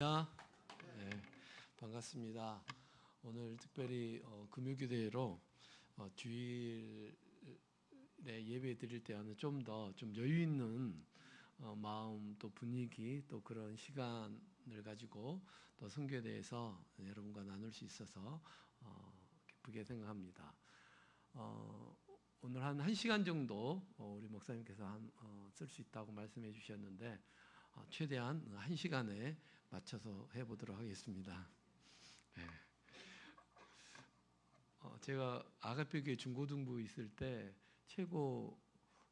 네, 반갑습니다. 오늘 특별히 금요기도회로 주일에 예배 드릴 때와는 좀 더 여유 있는 마음 또 분위기 또 그런 시간을 가지고 또 선교에 대해서 여러분과 나눌 수 있어서 기쁘게 생각합니다. 오늘 한 1시간 정도 우리 목사님께서 쓸 수 있다고 말씀해 주셨는데 최대한 1시간에 맞춰서 해보도록 하겠습니다. 네. 제가 아가페교회 중고등부 있을 때 최고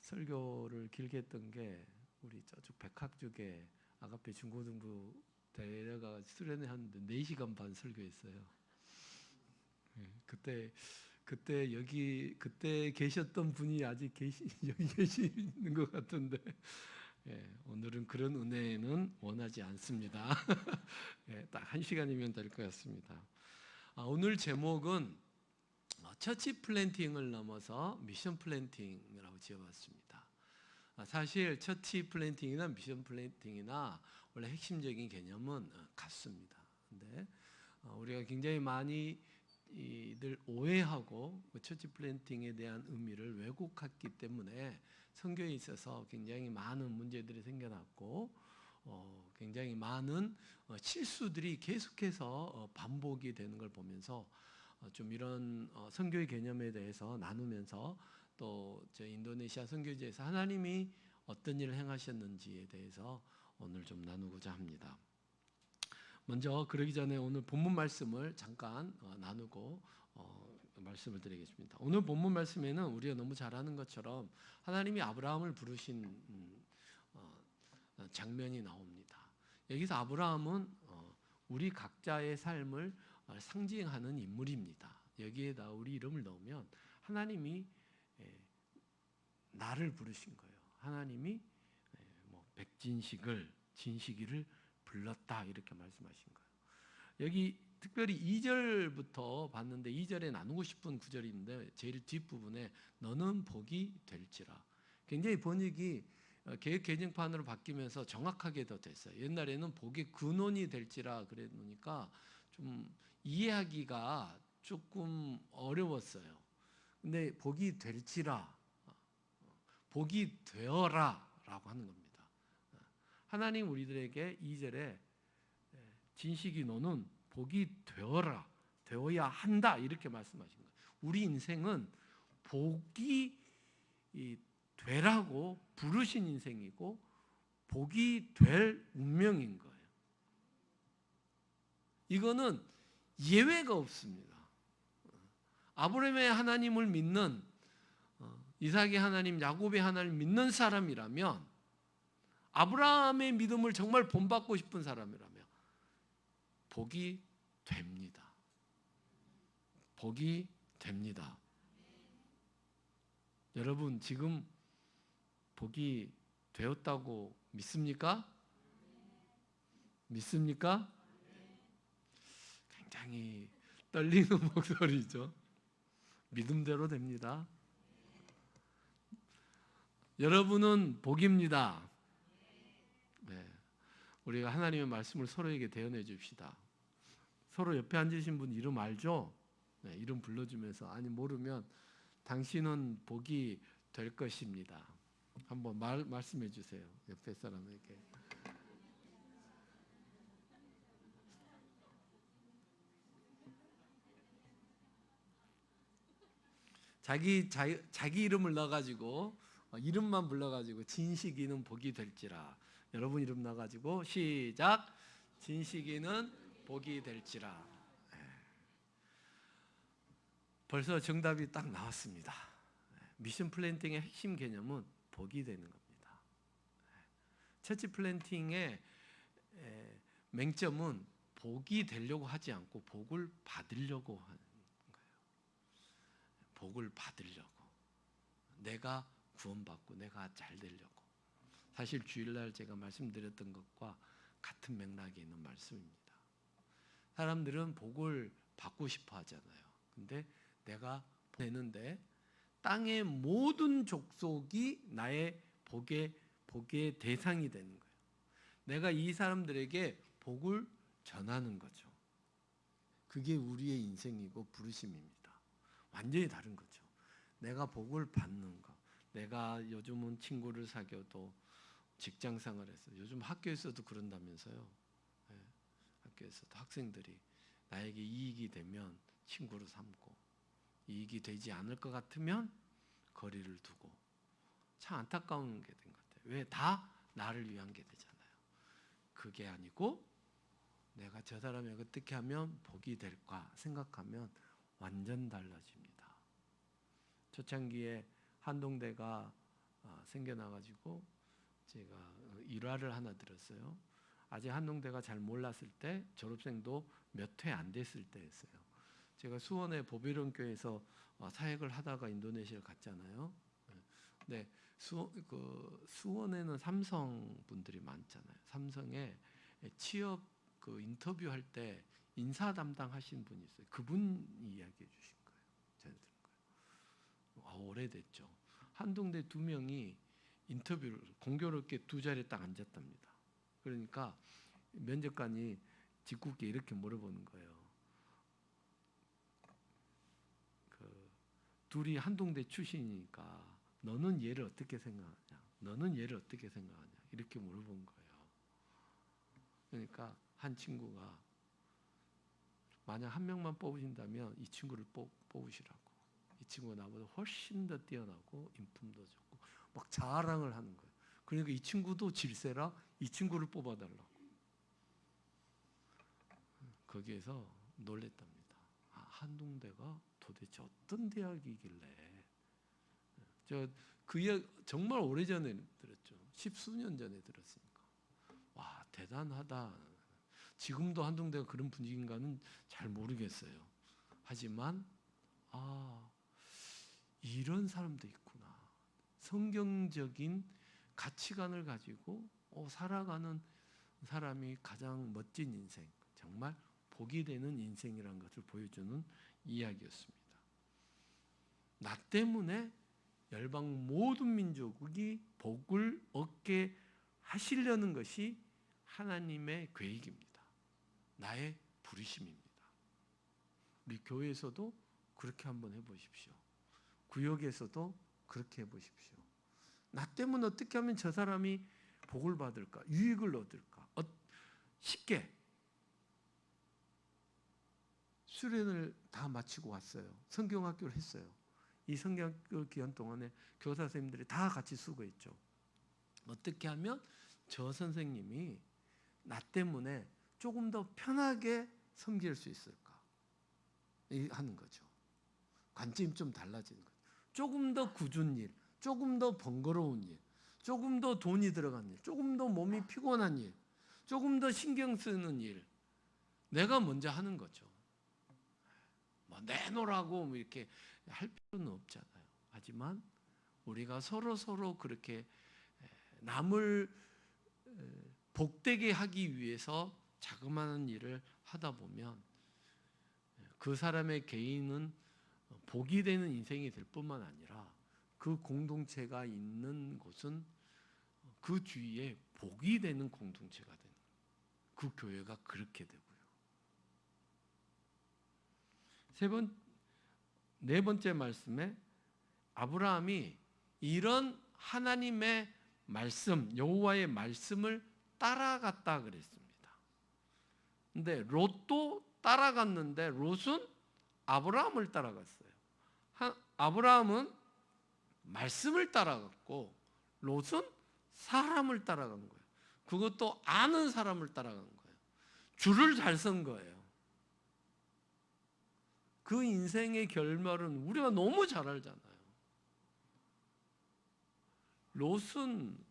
설교를 길게 했던 게 우리 저쪽 백학 쪽에 아가페 중고등부 데려가 수련회 하는데 4시간 반 설교했어요. 네. 그때 그때 계셨던 분이 아직 여기 계시는 것 같은데 오늘은 그런 은혜는 원하지 않습니다. 딱 1시간이면 될 것 같습니다. 오늘 제목은 처치 플랜팅을 넘어서 미션 플랜팅이라고 지어봤습니다. 사실 처치 플랜팅이나 미션 플랜팅이나 원래 핵심적인 개념은 같습니다. 근데 우리가 굉장히 많이 늘 오해하고 처치 플랜팅에 대한 의미를 왜곡했기 때문에 선교에 있어서 굉장히 많은 문제들이 생겨났고 굉장히 많은 실수들이 계속해서 반복이 되는 걸 보면서 좀 이런 선교의 개념에 대해서 나누면서 또 저희 인도네시아 선교지에서 하나님이 어떤 일을 행하셨는지에 대해서 오늘 좀 나누고자 합니다. 먼저 그러기 전에 오늘 본문 말씀을 잠깐 나누고 말씀을 드리겠습니다. 오늘 본문 말씀에는 우리가 너무 잘 아는 것처럼 하나님이 아브라함을 부르신 장면이 나옵니다. 여기서 아브라함은 우리 각자의 삶을 상징하는 인물입니다. 여기에다 우리 이름을 넣으면 하나님이 나를 부르신 거예요. 하나님이 진시기를 불렀다 이렇게 말씀하신 거예요. 여기 특별히 2절부터 봤는데 2절에 나누고 싶은 구절인데 제일 뒷부분에 너는 복이 될지라. 굉장히 번역이 개역 개정판으로 바뀌면서 정확하게 더 됐어요. 옛날에는 복의 근원이 될지라 그래 놓으니까 좀 이해하기가 조금 어려웠어요. 근데 복이 될지라, 복이 되어라 라고 하는 겁니다. 하나님 우리들에게 2절에 진식이 너는 복이 되어야 한다 이렇게 말씀하신 거예요. 우리 인생은 복이 되라고 부르신 인생이고 복이 될 운명인 거예요. 이거는 예외가 없습니다. 아브라함의 하나님을 믿는 이삭의 하나님, 야곱의 하나님 믿는 사람이라면 아브라함의 믿음을 정말 본받고 싶은 사람이라면 복이 됩니다. 복이 됩니다. 여러분 지금 복이 되었다고 믿습니까? 믿습니까? 굉장히 떨리는 목소리죠. 믿음대로 됩니다. 여러분은 복입니다. 네. 우리가 하나님의 말씀을 서로에게 대언해 줍시다. 서로 옆에 앉으신 분 이름 알죠? 네, 이름 불러주면서 아니 모르면 당신은 복이 될 것입니다. 한번 말씀해 주세요. 옆에 사람에게. 자기 이름을 넣어가지고 이름만 불러가지고 진식이는 복이 될지라. 여러분 이름 넣어가지고 시작. 진식이는 복이 될지라. 벌써 정답이 딱 나왔습니다. 미션 플랜팅의 핵심 개념은 복이 되는 겁니다. 처치 플랜팅의 맹점은 복이 되려고 하지 않고 복을 받으려고 하는 거예요. 복을 받으려고. 내가 구원받고 내가 잘 되려고. 사실 주일날 제가 말씀드렸던 것과 같은 맥락에 있는 말씀입니다. 사람들은 복을 받고 싶어 하잖아요. 근데 내가 되는데 땅의 모든 족속이 나의 복의 대상이 되는 거예요. 내가 이 사람들에게 복을 변하는 거죠. 그게 우리의 인생이고 부르심입니다. 완전히 다른 거죠. 내가 복을 받는 거. 내가 요즘은 친구를 사귀어도 직장 생활에서 요즘 학교에서도 그런다면서요. 네, 학교에서도 학생들이 나에게 이익이 되면 친구로 삼고 이익이 되지 않을 것 같으면 거리를 두고 참 안타까운 게 된 것 같아요. 왜? 다 나를 위한 게 되잖아요. 그게 아니고 내가 저 사람에게 어떻게 하면 복이 될까 생각하면 완전 달라집니다. 초창기에 한동대가 생겨나가지고 제가 일화를 하나 들었어요. 아직 한동대가 잘 몰랐을 때 졸업생도 몇 회 안 됐을 때였어요. 제가 수원의 보배론교에서 사역을 하다가 인도네시아를 갔잖아요. 네, 수원에는 삼성 분들이 많잖아요. 삼성에 취업 인터뷰할 때 인사 담당하신 분이 있어요. 그분이 이야기해 주신 거예요. 제가 들은 거예요. 오래됐죠. 한동대 2명이 인터뷰를 공교롭게 두 자리에 딱 앉았답니다. 그러니까 면접관이 짓궂게 이렇게 물어보는 거예요. 둘이 한동대 출신이니까 너는 얘를 어떻게 생각하냐? 너는 얘를 어떻게 생각하냐? 이렇게 물어본 거예요. 그러니까 한 친구가 만약 한 명만 뽑으신다면 이 친구를 뽑으시라고. 이 친구가 나보다 훨씬 더 뛰어나고 인품도 좋고 막 자랑을 하는 거예요. 그러니까 이 친구도 질세라 이 친구를 뽑아달라고. 거기에서 놀랬답니다. 한동대가 도대체 어떤 대학이길래 그 이야기 정말 오래전에 들었죠. 10수년 전에 들었으니까. 와, 대단하다. 지금도 한동대가 그런 분위기인가는 잘 모르겠어요. 하지만 이런 사람도 있구나. 성경적인 가치관을 가지고 살아가는 사람이 가장 멋진 인생, 정말 복이 되는 인생이라는 것을 보여주는 이야기였습니다. 나 때문에 열방 모든 민족이 복을 얻게 하시려는 것이 하나님의 계획입니다. 나의 부르심입니다. 우리 교회에서도 그렇게 한번 해보십시오. 구역에서도 그렇게 해보십시오. 나 때문에 어떻게 하면 저 사람이 복을 받을까? 유익을 얻을까? 쉽게 수련을 다 마치고 왔어요. 성경학교를 했어요. 이 성경학교 기간 동안에 교사 선생님들이 다 같이 수고했죠. 어떻게 하면 저 선생님이 나 때문에 조금 더 편하게 섬길 수 있을까? 하는 거죠. 관점이 좀 달라지는 거죠. 조금 더 굳은 일, 조금 더 번거로운 일, 조금 더 돈이 들어간 일, 조금 더 몸이 피곤한 일, 조금 더 신경 쓰는 일, 내가 먼저 하는 거죠. 뭐 내놓으라고 이렇게 할 필요는 없잖아요. 하지만 우리가 서로 그렇게 남을 복되게 하기 위해서 자그마한 일을 하다 보면 그 사람의 개인은 복이 되는 인생이 될 뿐만 아니라 그 공동체가 있는 곳은 그 주위에 복이 되는 공동체가 되는 거예요. 그 교회가 그렇게 되고요. 네 번째 말씀에 아브라함이 이런 하나님의 말씀, 여호와의 말씀을 따라갔다 그랬습니다. 근데 롯도 따라갔는데 롯은 아브라함을 따라갔어요. 아브라함은 말씀을 따라갔고 롯은 사람을 따라간 거예요. 그것도 아는 사람을 따라간 거예요. 줄을 잘 선 거예요. 그 인생의 결말은 우리가 너무 잘 알잖아요. 롯은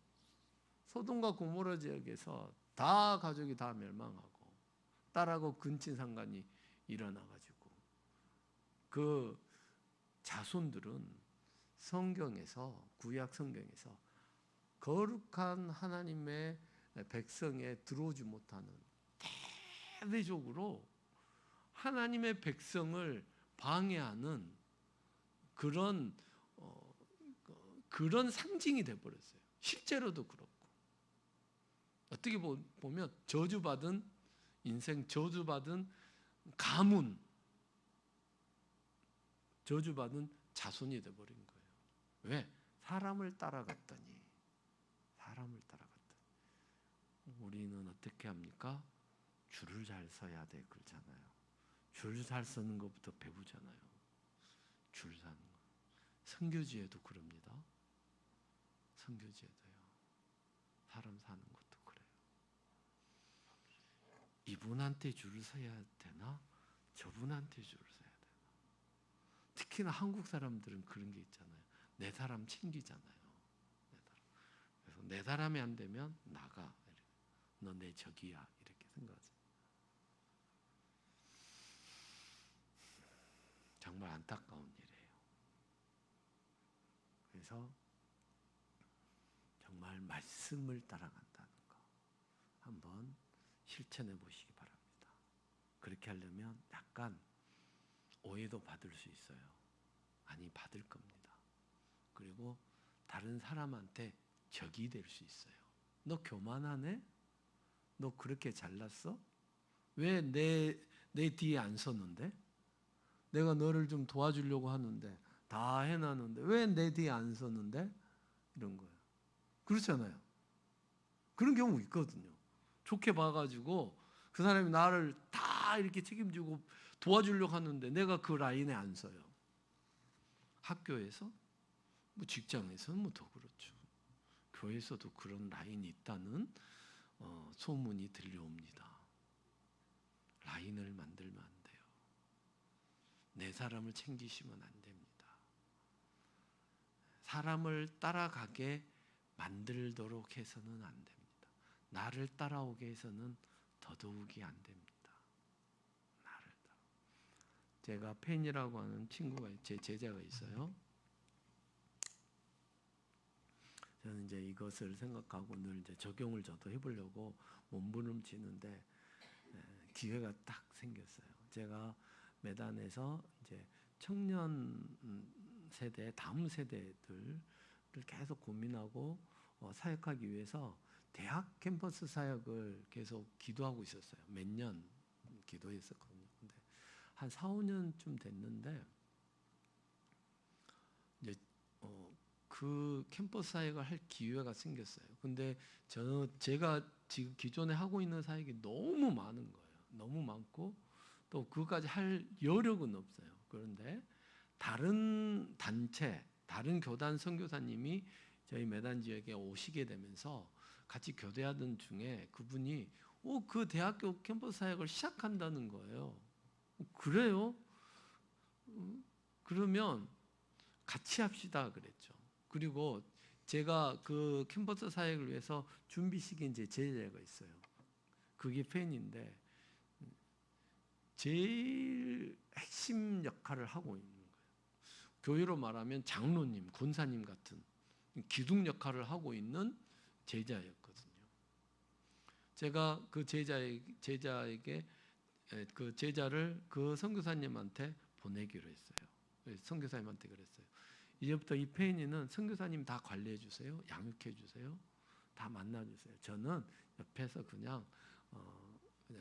소돔과 고모라 지역에서 다 가족이 다 멸망하고 딸하고 근친상간이 일어나가지고 그 자손들은 성경에서 구약 성경에서 거룩한 하나님의 백성에 들어오지 못하는 대대적으로 하나님의 백성을 방해하는 그런 상징이 돼버렸어요. 실제로도 그렇고 어떻게 보면 저주받은 인생 저주받은 가문, 저주받은 자손이 돼버린 거예요. 왜? 사람을 따라갔더니. 우리는 어떻게 합니까? 줄을 잘 서야 돼 그러잖아요. 줄 잘 서는 것부터 배우잖아요. 줄 서는 거. 선교지에도 그럽니다. 선교지에도요. 사람 사는 것도 그래요. 이분한테 줄을 서야 되나? 저분한테 줄을 서야 되나? 특히나 한국 사람들은 그런 게 있잖아요. 내 사람 챙기잖아요. 그래서 내 사람이 안 되면 나가. 너 내 적이야. 이렇게 생각하죠. 정말 안타까운 일이에요. 그래서 정말 말씀을 따라간다는 거 한번 실천해 보시기 바랍니다. 그렇게 하려면 약간 오해도 받을 수 있어요. 아니, 받을 겁니다. 그리고 다른 사람한테 적이 될 수 있어요. 너 교만하네? 너 그렇게 잘났어? 왜 내 뒤에 안 섰는데? 내가 너를 좀 도와주려고 하는데 다 해놨는데 왜 내 뒤에 안 섰는데? 이런 거예요. 그렇잖아요. 그런 경우 있거든요. 좋게 봐가지고 그 사람이 나를 다 이렇게 책임지고 도와주려고 하는데 내가 그 라인에 안 서요. 학교에서, 뭐 직장에서는 뭐 더 그렇죠. 교회에서도 그런 라인이 있다는 소문이 들려옵니다. 라인을 만들면 안 돼요. 내 사람을 챙기시면 안 됩니다. 사람을 따라가게 만들도록 해서는 안 됩니다. 나를 따라오게 해서는 더더욱이 안 됩니다. 나를 따라. 제가 펜이라고 하는 친구가, 제 제자가 있어요. 저는 이제 이것을 생각하고 늘 이제 적용을 저도 해보려고 몸부림치는데 기회가 딱 생겼어요. 제가 매단에서 이제 청년 세대, 다음 세대들을 계속 고민하고 사역하기 위해서 대학 캠퍼스 사역을 계속 기도하고 있었어요. 몇 년 기도했었거든요. 근데 한 4, 5년쯤 됐는데 이제 그 캠퍼스 사역을 할 기회가 생겼어요. 근데 제가 지금 기존에 하고 있는 사역이 너무 많은 거예요. 너무 많고 또 그것까지 할 여력은 없어요. 그런데 다른 단체, 다른 교단 선교사님이 저희 매단 지역에 오시게 되면서 같이 교대하던 중에 그분이 그 대학교 캠퍼스 사역을 시작한다는 거예요. 그래요? 그러면 같이 합시다 그랬죠. 그리고 제가 그 캠퍼스 사역을 위해서 준비시킨 제 제자가 있어요. 그게 팬인데 제일 핵심 역할을 하고 있는 거예요. 교회로 말하면 장로님, 권사님 같은 기둥 역할을 하고 있는 제자였거든요. 제가 그 제자에게 그 제자를 그 선교사님한테 보내기로 했어요. 선교사님한테 그랬어요. 이제부터 이 페인이는 선교사님 다 관리해 주세요. 양육해 주세요. 다 만나 주세요. 저는 옆에서 그냥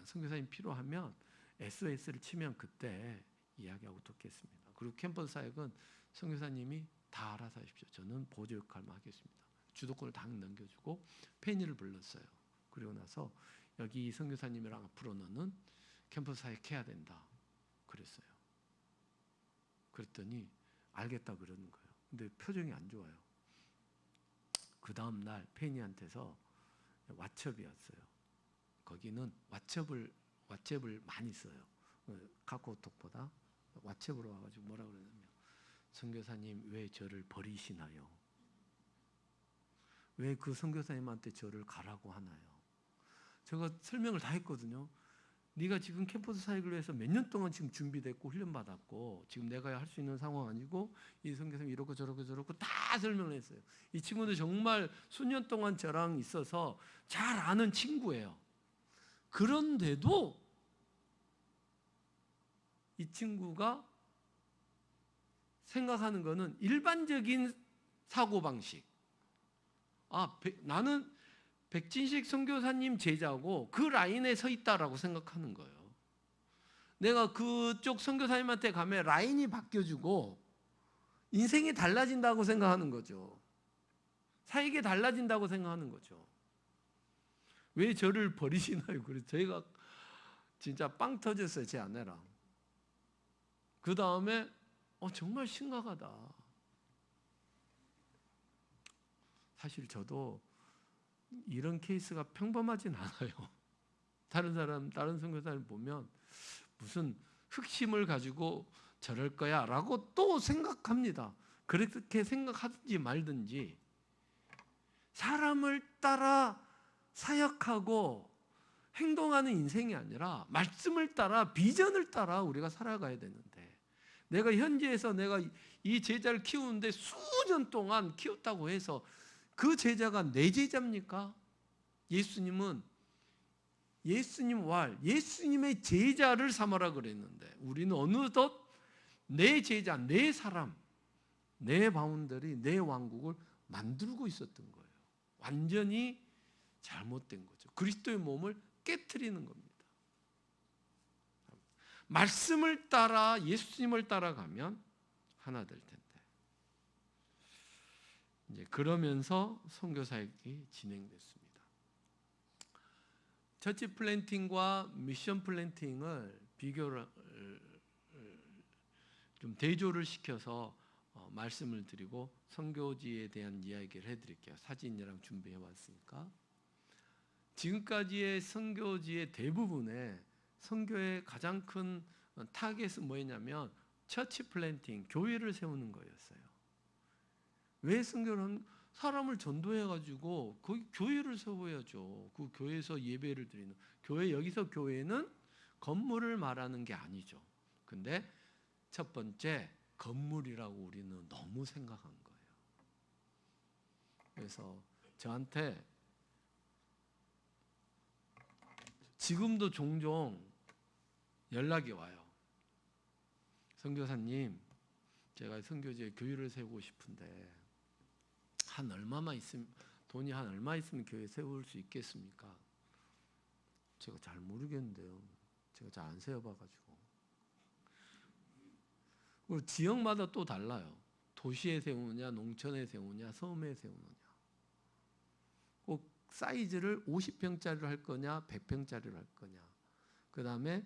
선교사님 필요하면 SOS를 치면 그때 이야기하고 듣겠습니다. 그리고 캠퍼스 사역은 선교사님이 다 알아서 하십시오. 저는 보조 역할만 하겠습니다. 주도권을 다 넘겨주고 페인이를 불렀어요. 그리고 나서 여기 선교사님이랑 앞으로 너는 캠퍼스 사역해야 된다. 그랬어요. 그랬더니 알겠다 그러는 거예요. 근데 표정이 안 좋아요. 그 다음 날 페니한테서 왓츠업이 왔어요. 거기는 왓츠업을 많이 써요. 카카오톡보다 왓츠업으로 와가지고 뭐라 그러냐면 선교사님 왜 저를 버리시나요? 왜 그 선교사님한테 저를 가라고 하나요? 제가 설명을 다 했거든요. 네가 지금 캠퍼스 사역을 위해서 몇 년 동안 지금 준비됐고 훈련받았고 지금 내가 할 수 있는 상황 아니고 이 선교사님이 이렇고 저렇고 다 설명을 했어요. 이 친구는 정말 수년 동안 저랑 있어서 잘 아는 친구예요. 그런데도 이 친구가 생각하는 거는 일반적인 사고방식. 나는 백진식 선교사님 제자고 그 라인에 서 있다라고 생각하는 거예요. 내가 그쪽 선교사님한테 가면 라인이 바뀌어지고 인생이 달라진다고 생각하는 거죠. 사역이 달라진다고 생각하는 거죠. 왜 저를 버리시나요? 그래서 저희가 진짜 빵 터졌어요, 제 아내랑. 그 다음에 정말 심각하다. 사실 저도 이런 케이스가 평범하진 않아요. 다른 선교사님 보면 무슨 흑심을 가지고 저럴 거야 라고 또 생각합니다. 그렇게 생각하든지 말든지 사람을 따라 사역하고 행동하는 인생이 아니라 말씀을 따라 비전을 따라 우리가 살아가야 되는데, 내가 현지에서 내가 이 제자를 키우는데 수년 동안 키웠다고 해서 그 제자가 내 제자입니까? 예수님은 예수님 예수님의 제자를 삼아라 그랬는데 우리는 어느덧 내 제자, 내 사람, 내 바운더리, 내 왕국을 만들고 있었던 거예요. 완전히 잘못된 거죠. 그리스도의 몸을 깨트리는 겁니다. 말씀을 따라 예수님을 따라가면 하나 될 텐데. 이제 그러면서 선교 사역이 진행됐습니다. 처치 플랜팅과 미션 플랜팅을 비교를 좀 대조를 시켜서 말씀을 드리고 선교지에 대한 이야기를 해드릴게요. 사진이랑 준비해 왔으니까. 지금까지의 선교지의 대부분의 선교의 가장 큰 타겟은 뭐였냐면 처치 플랜팅, 교회를 세우는 거였어요. 왜 선교를 하는? 사람을 전도해가지고 거기 교회를 세워야죠. 그 교회에서 예배를 드리는 교회. 여기서 교회는 건물을 말하는 게 아니죠. 근데 첫 번째 건물이라고 우리는 너무 생각한 거예요. 그래서 저한테 지금도 종종 연락이 와요. 선교사님, 제가 선교지에 교회를 세우고 싶은데 한 얼마만 있으면, 돈이 한 얼마 있으면 교회 세울 수 있겠습니까? 제가 잘 모르겠는데요. 제가 잘 안 세워봐가지고. 그리고 지역마다 또 달라요. 도시에 세우느냐, 농촌에 세우느냐, 섬에 세우느냐. 꼭 사이즈를 50평짜리를 할 거냐, 100평짜리를 할 거냐. 그 다음에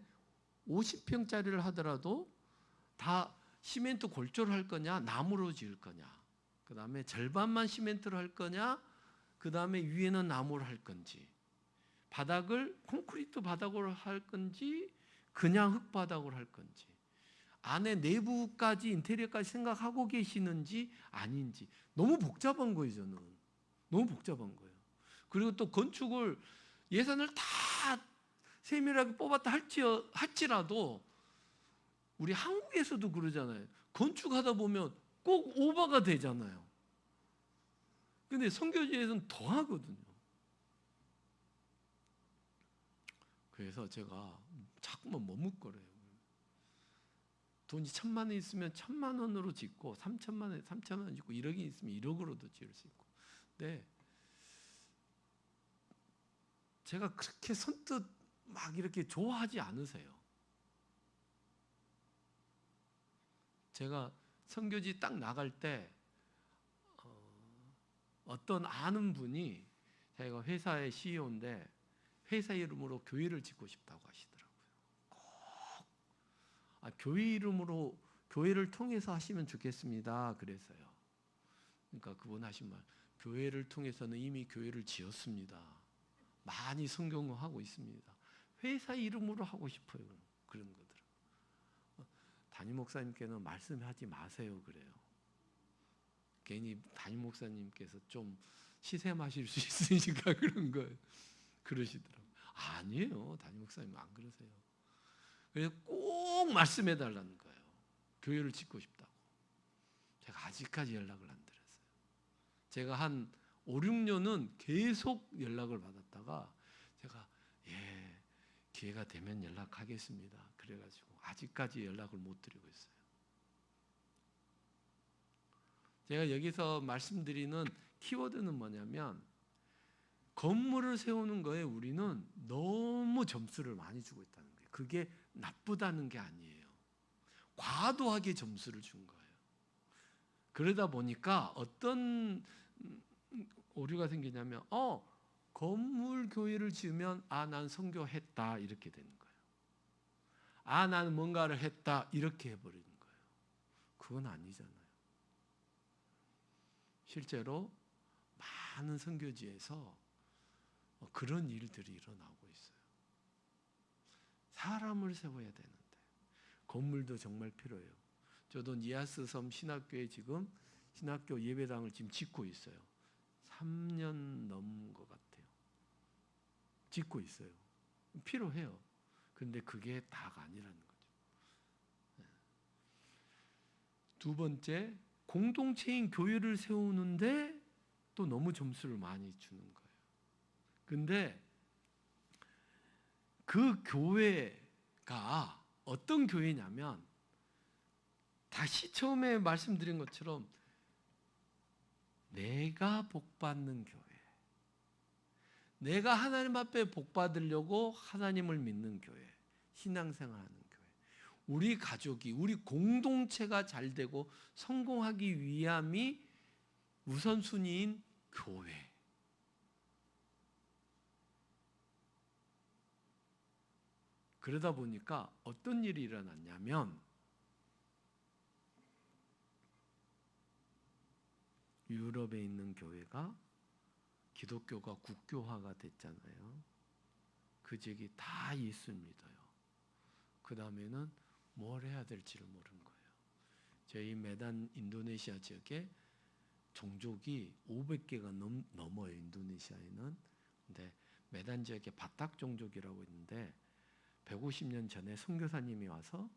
50평짜리를 하더라도 다 시멘트 골조를 할 거냐, 나무로 지을 거냐. 그 다음에 절반만 시멘트로 할 거냐, 그 다음에 위에는 나무로 할 건지, 바닥을 콘크리트 바닥으로 할 건지, 그냥 흙바닥으로 할 건지, 안에 내부까지 인테리어까지 생각하고 계시는지 아닌지. 너무 복잡한 거예요. 저는 너무 복잡한 거예요. 그리고 또 건축을 예산을 다 세밀하게 뽑았다 할지라도 우리 한국에서도 그러잖아요. 건축하다 보면 꼭 오버가 되잖아요. 근데 선교지에서는 더 하거든요. 그래서 제가 자꾸만 머뭇거려요. 돈이 1,000만 원 있으면 1,000만 원으로 짓고 3,000만 원에 3,000만 원 짓고 1억이 있으면 1억으로도 지을 수 있고. 근데 제가 그렇게 선뜻 막 이렇게 좋아하지 않으세요. 제가 선교지 딱 나갈 때 어떤 아는 분이, 자기가 회사의 CEO인데 회사 이름으로 교회를 짓고 싶다고 하시더라고요. 꼭 교회 이름으로, 교회를 통해서 하시면 좋겠습니다. 그래서요. 그러니까 그분 하신 말, 교회를 통해서는 이미 교회를 지었습니다. 많이 성경하고 있습니다. 회사 이름으로 하고 싶어요. 그런 거더라고요. 담임 목사님께는 말씀하지 마세요. 그래요. 괜히 담임 목사님께서 좀 시세 마실 수 있으니까 그런 거예요. 그러시더라고요. 아니에요. 담임 목사님 안 그러세요. 그래서 꼭 말씀해 달라는 거예요. 교회를 짓고 싶다고. 제가 아직까지 연락을 안 드렸어요. 제가 한 5, 6년은 계속 연락을 받았다가 제가 기회가 되면 연락하겠습니다. 그래가지고 아직까지 연락을 못 드리고 있어요. 제가 여기서 말씀드리는 키워드는 뭐냐면 건물을 세우는 거에 우리는 너무 점수를 많이 주고 있다는 거예요. 그게 나쁘다는 게 아니에요. 과도하게 점수를 준 거예요. 그러다 보니까 어떤 오류가 생기냐면 건물 교회를 지으면 난 선교했다 이렇게 되는 거예요. 나는 뭔가를 했다 이렇게 해버리는 거예요. 그건 아니잖아요. 실제로 많은 선교지에서 그런 일들이 일어나고 있어요. 사람을 세워야 되는데 건물도 정말 필요해요. 저도 니아스 섬 신학교에 지금 신학교 예배당을 지금 짓고 있어요. 3년 넘은 것 같아요. 짓고 있어요. 필요해요. 그런데 그게 다가 아니라는 거죠. 두 번째, 공동체인 교회를 세우는데 또 너무 점수를 많이 주는 거예요. 근데 그 교회가 어떤 교회냐면 다시 처음에 말씀드린 것처럼 내가 복받는 교회, 내가 하나님 앞에 복받으려고 하나님을 믿는 교회, 신앙생활하는 교회, 우리 가족이, 우리 공동체가 잘 되고 성공하기 위함이 우선순위인 교회. 그러다 보니까 어떤 일이 일어났냐면 유럽에 있는 교회가 기독교가 국교화가 됐잖아요. 그 지역이 다 예수 믿어요. 그 다음에는 뭘 해야 될지를 모르는 거예요. 저희 메단 인도네시아 지역에 종족이 500개가 넘어요. 인도네시아에는. 근데 메단 지역에 바탁 종족이라고 있는데 150년 전에 선교사님이 와서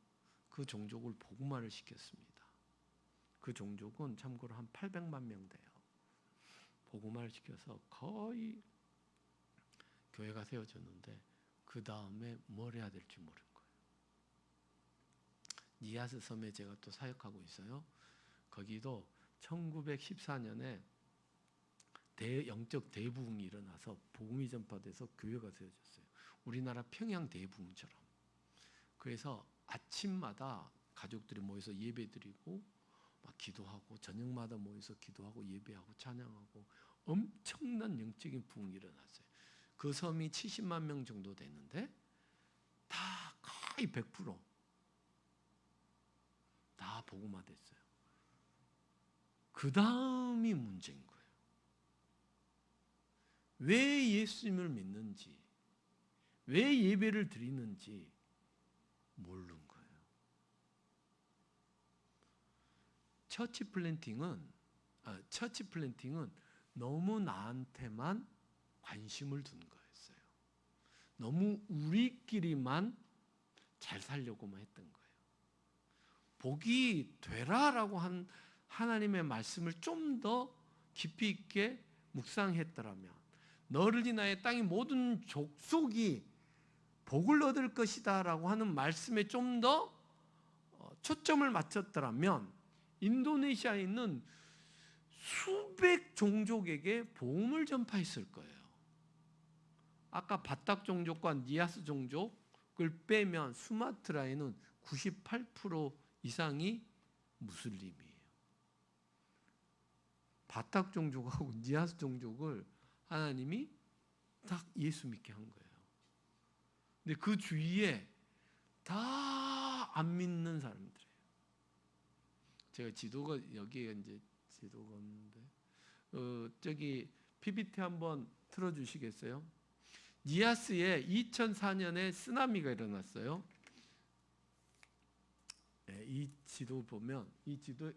그 종족을 복음화를 시켰습니다. 그 종족은 참고로 한 800만 명 돼요. 복음화를 시켜서 거의 교회가 세워졌는데 그 다음에 뭘 해야 될지 모르는 거예요. 니아스 섬에 제가 또 사역하고 있어요. 거기도 1914년에 영적 대부흥이 일어나서 복음이 전파돼서 교회가 세워졌어요. 우리나라 평양 대부흥처럼. 그래서 아침마다 가족들이 모여서 예배드리고 막 기도하고 저녁마다 모여서 기도하고 예배하고 찬양하고 엄청난 영적인 부흥이 일어났어요. 그 섬이 70만 명 정도 되는데 다 거의 100% 다 복음화됐어요. 그 다음이 문제인 거예요. 왜 예수님을 믿는지, 왜 예배를 드리는지 모르는 거예요. 처치 플랜팅은 너무 나한테만 관심을 둔 거였어요. 너무 우리끼리만 잘 살려고만 했던 거예요. 복이 되라라고 한 하나님의 말씀을 좀 더 깊이 있게 묵상했더라면 너를 인하여 땅의 모든 족속이 복을 얻을 것이다 라고 하는 말씀에 좀 더 초점을 맞췄더라면 인도네시아에 있는 수백 종족에게 복음을 전파했을 거예요. 아까 바탁 종족과 니아스 종족을 빼면 수마트라에는 98% 이상이 무슬림이에요. 바탁 종족하고 니아스 종족을 하나님이 딱 예수 믿게 한 거예요. 근데 그 주위에 다 안 믿는 사람들이에요. 제가 지도가 여기에 이제 지도가 없는데 저기 PPT 한번 틀어주시겠어요? 니아스에 2004년에 쓰나미가 일어났어요. 네, 이 지도 보면 이 지도에